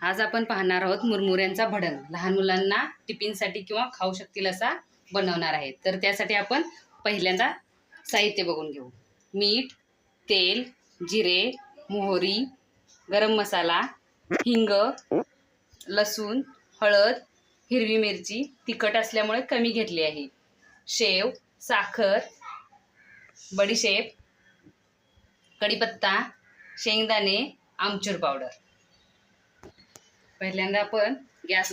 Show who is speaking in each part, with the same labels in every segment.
Speaker 1: आज आपण पाहणार आहोत मुरमुऱ्यांचा भडंग. लहान मुलांना टिफिनसाठी किंवा खाऊ शकतील असा बनवणार आहे. तर त्यासाठी आपण पहिल्यांदा साहित्य बघून घेऊ. मीठ, तेल, जिरे, मोहरी, गरम मसाला, हिंग, लसूण, हळद, हिरवी मिरची तिखट असल्यामुळे कमी घेतली आहे, शेव, साखर, बडीशेप, कढीपत्ता, शेंगदाणे, आमचूर पावडर. पहिल्यांदा आपण गॅस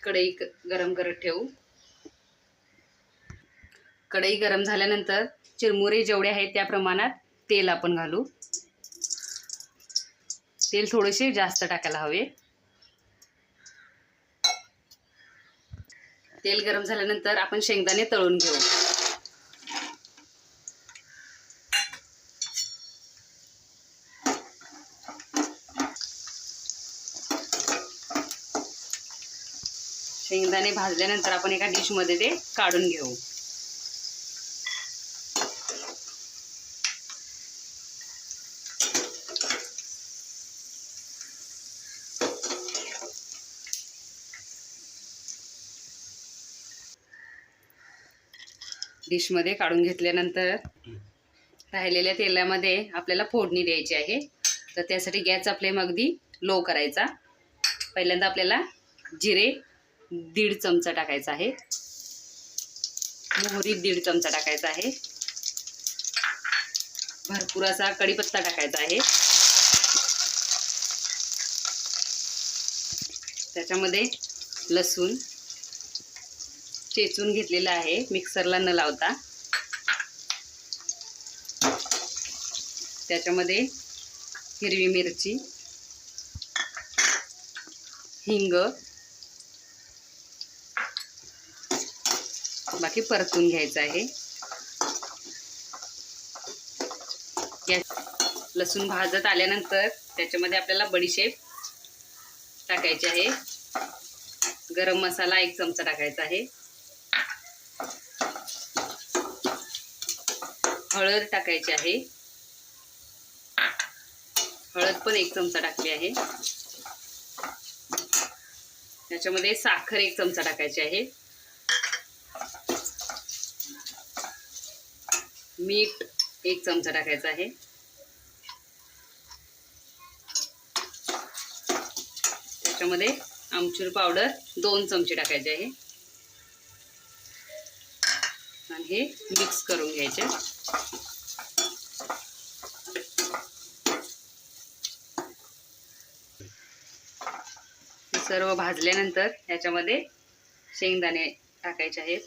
Speaker 1: कढई गरम करत ठेवू. कढई गरम झाल्यानंतर चिरमुरे जेवढे आहेत त्या प्रमाणात तेल आपण घालू. तेल थोडेसे जास्त टाकायला हवे. तेल गरम झाल्यानंतर आपण शेंगदाणे तळून घेऊ. शेंगदाणे भाजल्यानंतर आपण एका डिशमध्ये ते काढून घेऊ. डिशमध्ये काढून घेतल्यानंतर राहिलेल्या तेलामध्ये आपल्याला फोडणी द्यायची आहे. तर त्यासाठी गॅसचा फ्लेम अगदी लो करायचा. पहिल्यांदा आपल्याला जिरे 1.5 चमचा टाकायचा आहे. मोहरी 1.5 चमचा टाकायचा आहे. भरपूर असा कढीपत्ता टाकायचा आहे. त्याच्यामध्ये लसूण चेचून घेतलेला आहे, मिक्सरला न लावता. त्याच्यामध्ये हिरवी मिरची, हिंग, बाकी परतून घ्यायचं आहे. लसूण भाजत आल्यानंतर त्याच्यामध्ये आपल्याला बडीशेप टाकायची आहे. गरम मसाला 1 चमचा टाकायचा आहे. हळद टाकायची आहे. हळद पण 1 चमचा टाकली आहे. त्याच्यामध्ये साखर 1 चमचा टाकायची आहे. मीठ 1 चमचा टाकायचा आहे. त्याच्यामध्ये आमचूर पावडर 2 चमचे टाकायचे आहे आणि हे मिक्स करून घ्यायचे. सर्व भाजल्यानंतर याच्यामध्ये शेंगदाणे टाकायचे आहेत.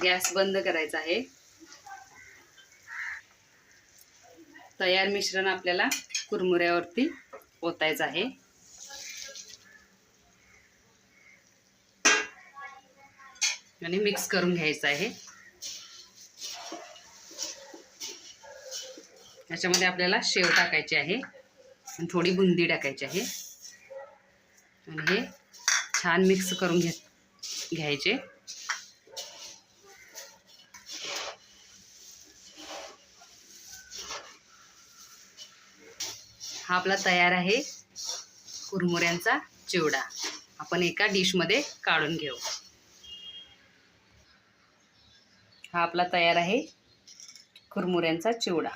Speaker 1: गॅस बंद करायचा आहे. तयार मिश्रण आपल्याला कुरमुऱ्यावरती ओतायचं आहे. आणि मिक्स करून घ्यायचं आहे. याच्यामध्ये आपल्याला शेव टाकायची आहे आणि थोडी बुंदी टाकायची आहे आणि हे छान मिक्स करून घ्यायचे. हा आपला तयार आहे कुरमुऱ्यांचा चिवडा. आपण एका डिशमध्ये काढून घेऊ. हा आपला तयार आहे कुरमुऱ्यांचा चिवडा.